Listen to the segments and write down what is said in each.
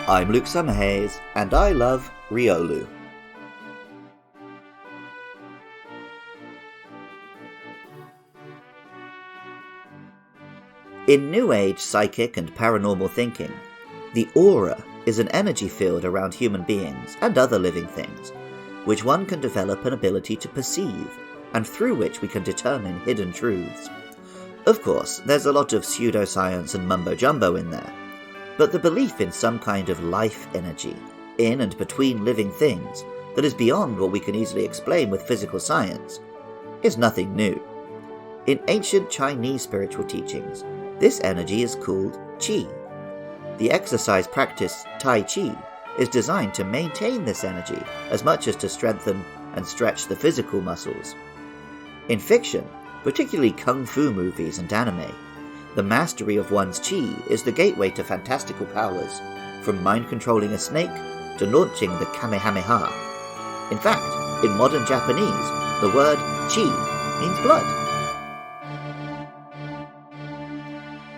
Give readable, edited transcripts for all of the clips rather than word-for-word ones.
I'm Luke Summerhays, and I love Riolu. In New Age psychic and paranormal thinking, the aura is an energy field around human beings and other living things, which one can develop an ability to perceive, and through which we can determine hidden truths. Of course, there's a lot of pseudoscience and mumbo-jumbo in there, but the belief in some kind of life energy, in and between living things, that is beyond what we can easily explain with physical science, is nothing new. In ancient Chinese spiritual teachings, this energy is called qi. The exercise practice Tai Chi is designed to maintain this energy as much as to strengthen and stretch the physical muscles. In fiction, particularly kung fu movies and anime, the mastery of one's qi is the gateway to fantastical powers, from mind-controlling a snake to launching the Kamehameha. In fact, in modern Japanese, the word qi means blood.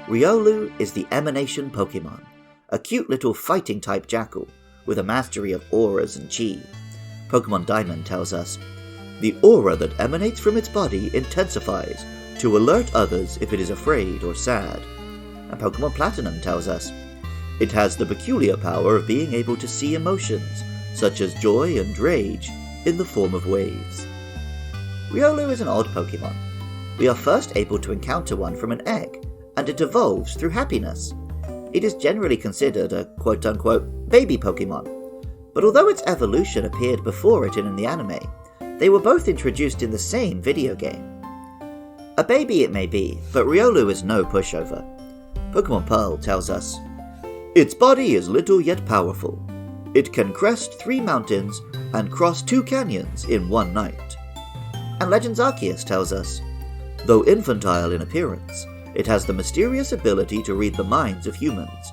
Riolu is the emanation Pokémon, a cute little fighting-type jackal with a mastery of auras and qi. Pokémon Diamond tells us, the aura that emanates from its body intensifies to alert others if it is afraid or sad. And Pokémon Platinum tells us, it has the peculiar power of being able to see emotions, such as joy and rage, in the form of waves. Riolu is an odd Pokémon. We are first able to encounter one from an egg, and it evolves through happiness. It is generally considered a quote-unquote baby Pokémon, but although its evolution appeared before it in the anime, they were both introduced in the same video game. A baby it may be, but Riolu is no pushover. Pokémon Pearl tells us, its body is little yet powerful. It can crest 3 mountains and cross 2 canyons in one night. And Legends Arceus tells us, though infantile in appearance, it has the mysterious ability to read the minds of humans.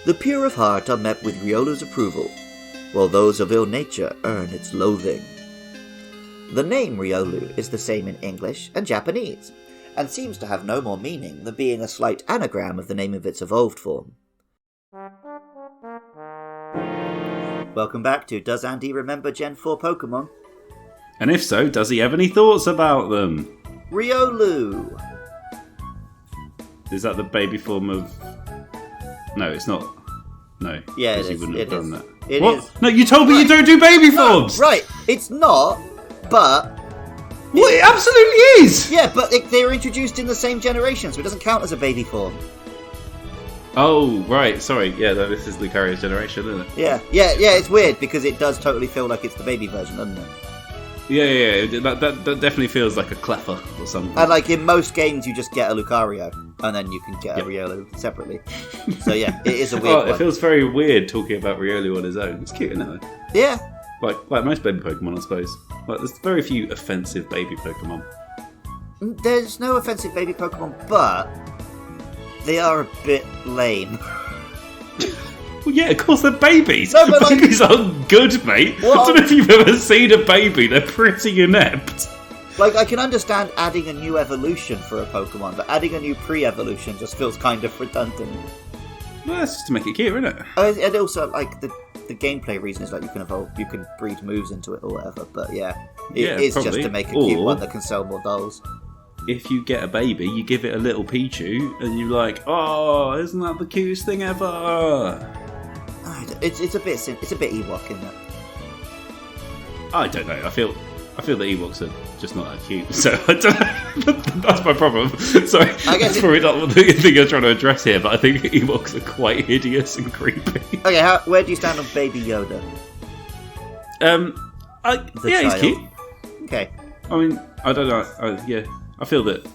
The pure of heart are met with Riolu's approval, while those of ill nature earn its loathing. The name Riolu is the same in English and Japanese, and seems to have no more meaning than being a slight anagram of the name of its evolved form. Welcome back to Does Andy Remember Gen 4 Pokémon? And if so, does he have any thoughts about them? Riolu! Is that the baby form of... No, it's not. No. Yeah, it he is. wouldn't have done that. It what? is. No, you told me you don't do baby forms! Right, it's not, but... Well, it absolutely is! Yeah, but they were introduced in the same generation, so it doesn't count as a baby form. Oh, right, sorry. Yeah, no, this is Lucario's generation, isn't it? Yeah, it's weird, because it does totally feel like it's the baby version, doesn't it? Yeah, that definitely feels like a Cleffer or something. And like in most games, you just get a Lucario, and then you can get a Riolu separately. So yeah, it is a weird one. It feels very weird talking about Riolu on his own. It's cute, isn't it? Yeah. Like most baby Pokemon, I suppose. Like, there's very few offensive baby Pokemon. There's no offensive baby Pokemon, but they are a bit lame. Well, yeah, of course they're babies. No, but babies aren't good, mate. What? I don't know if you've ever seen a baby. They're pretty inept. Like, I can understand adding a new evolution for a Pokemon, but adding a new pre-evolution just feels kind of redundant. Well, that's just to make it cute, isn't it? And also, like, the gameplay reason is like you can evolve, you can breed moves into it or whatever, but yeah, it is probably. just to make a cute one that can sell more dolls. If you get a baby, you give it a little Pichu, and you're like, oh, isn't that the cutest thing ever? It's a bit Ewok, isn't it? I don't know. I feel the Ewoks are just not that cute. So I don't know. That's my problem. Sorry, I guess that's probably not the thing you're trying to address here. But I think Ewoks are quite hideous and creepy. Okay, where do you stand on Baby Yoda? He's cute. Okay. I mean, I don't know. I feel that.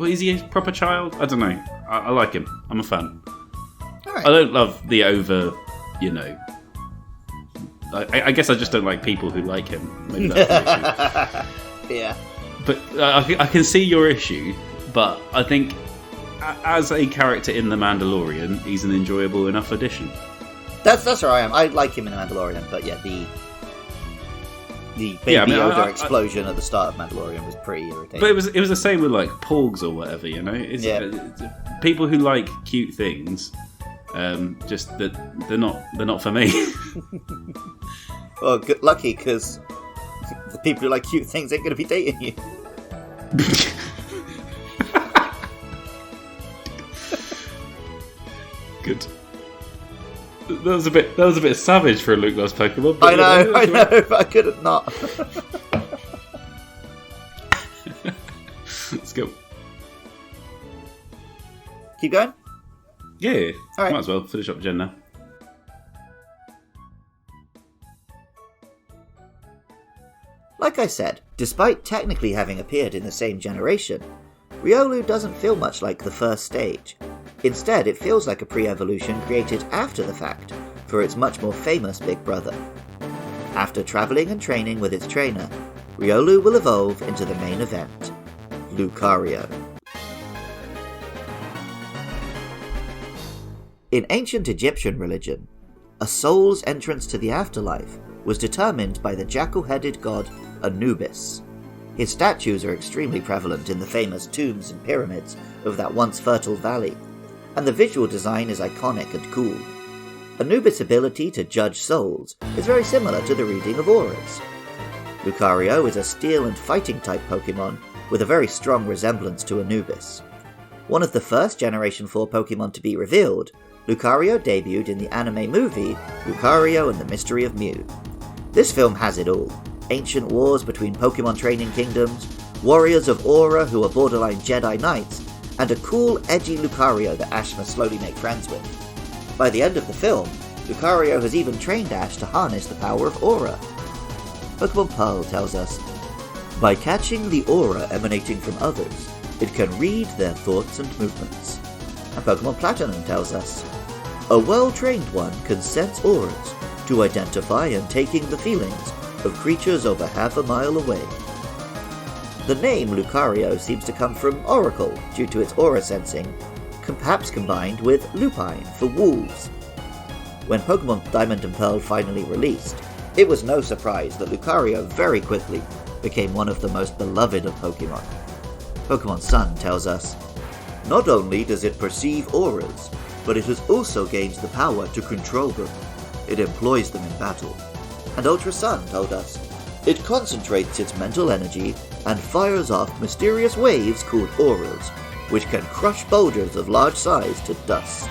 Is he a proper child? I don't know. I like him. I'm a fan. All right. I don't love the over, I guess I just don't like people who like him. Maybe that's the issue. Yeah. But I can see your issue, but I think as a character in The Mandalorian, he's an enjoyable enough addition. That's where I am. I like him in The Mandalorian, but yeah, the Baby Yoda explosion at the start of Mandalorian was pretty irritating. But it was the same with like Porgs or whatever, It's people who like cute things Just that they're not for me. Well, good lucky, because the people who like cute things ain't going to be dating you. Good. That was a bit savage for a Luke loves Pokemon. I know, but I couldn't not. Let's go. Keep going? Yeah. All right. Might as well finish up Gen now. Like I said, despite technically having appeared in the same generation, Riolu doesn't feel much like the first stage. Instead, it feels like a pre-evolution created after the fact for its much more famous big brother. After travelling and training with its trainer, Riolu will evolve into the main event, Lucario. In ancient Egyptian religion, a soul's entrance to the afterlife was determined by the jackal-headed god Anubis. His statues are extremely prevalent in the famous tombs and pyramids of that once fertile valley, and the visual design is iconic and cool. Anubis' ability to judge souls is very similar to the reading of auras. Lucario is a steel and fighting type Pokemon with a very strong resemblance to Anubis. One of the first Generation 4 Pokemon to be revealed, Lucario debuted in the anime movie Lucario and the Mystery of Mew. This film has it all: ancient wars between Pokemon training kingdoms, warriors of Aura who are borderline Jedi Knights, and a cool, edgy Lucario that Ash must slowly make friends with. By the end of the film, Lucario has even trained Ash to harness the power of Aura. Pokemon Pearl tells us, by catching the aura emanating from others, it can read their thoughts and movements. And Pokemon Platinum tells us, a well-trained one can sense auras to identify and take in the feelings of creatures over half a mile away. The name Lucario seems to come from Oracle due to its aura sensing, perhaps combined with lupine for wolves. When Pokemon Diamond and Pearl finally released, it was no surprise that Lucario very quickly became one of the most beloved of Pokemon. Pokemon Sun tells us, not only does it perceive auras, but it has also gained the power to control them. It employs them in battle. And Ultra Sun told us, it concentrates its mental energy and fires off mysterious waves called auras, which can crush boulders of large size to dust.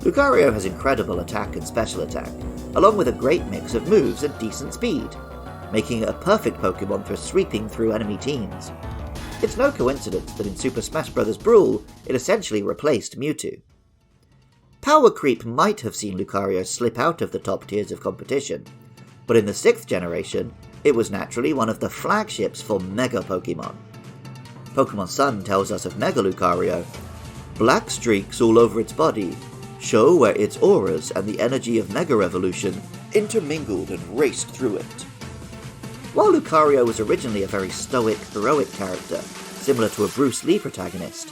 Lucario has incredible attack and special attack, along with a great mix of moves and decent speed, making it a perfect Pokemon for sweeping through enemy teams. It's no coincidence that in Super Smash Bros. Brawl, it essentially replaced Mewtwo. Power creep might have seen Lucario slip out of the top tiers of competition, but in the 6th generation, it was naturally one of the flagships for Mega Pokemon. Pokemon Sun tells us of Mega Lucario, black streaks all over its body show where its auras and the energy of Mega Evolution intermingled and raced through it. While Lucario was originally a very stoic, heroic character, similar to a Bruce Lee protagonist,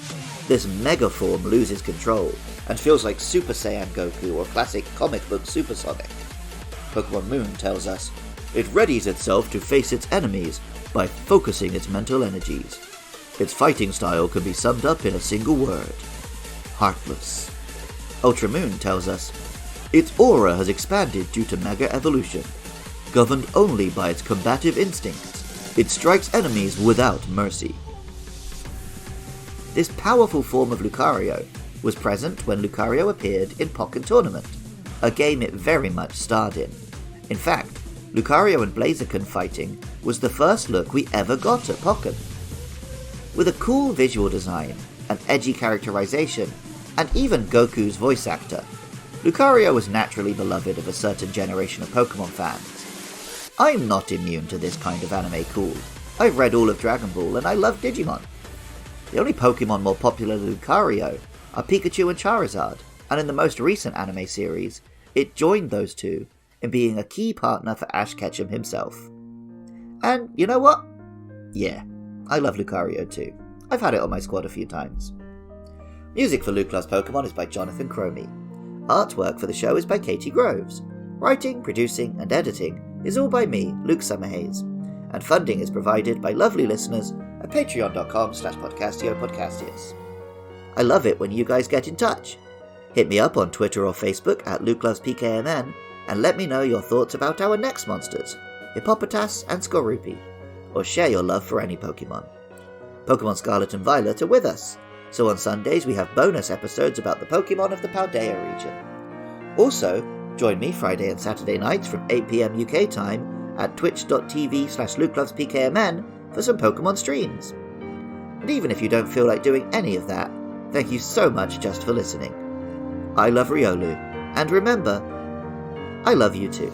this Mega form loses control and feels like Super Saiyan Goku or classic comic book Super Sonic. Pokemon Moon tells us, it readies itself to face its enemies by focusing its mental energies. Its fighting style can be summed up in a single word: heartless. Ultra Moon tells us, its aura has expanded due to Mega Evolution. Governed only by its combative instincts, it strikes enemies without mercy. This powerful form of Lucario was present when Lucario appeared in Pokken Tournament, a game it very much starred in. In fact, Lucario and Blaziken fighting was the first look we ever got at Pokken. With a cool visual design, an edgy characterization, and even Goku's voice actor, Lucario was naturally beloved of a certain generation of Pokemon fans. I'm not immune to this kind of anime cool. I've read all of Dragon Ball and I love Digimon. The only Pokemon more popular than Lucario are Pikachu and Charizard, and in the most recent anime series, it joined those two in being a key partner for Ash Ketchum himself. And you know what? Yeah, I love Lucario too. I've had it on my squad a few times. Music for Luke Loves Pokemon is by Jonathan Cromie. Artwork for the show is by Katie Groves. Writing, producing, and editing is all by me, Luke Summerhays. And funding is provided by lovely listeners at patreon.com/podcastiopodcastius. I love it when you guys get in touch. Hit me up on Twitter or Facebook at LukeLovesPKMN and let me know your thoughts about our next monsters, Hippopotas and Skorupi, or share your love for any Pokemon. Pokemon Scarlet and Violet are with us, so on Sundays we have bonus episodes about the Pokemon of the Paldea region. Also, join me Friday and Saturday nights from 8 PM UK time at twitch.tv/LukeLovesPKMN for some Pokemon streams. And even if you don't feel like doing any of that, thank you so much just for listening. I love Riolu, and remember, I love you too.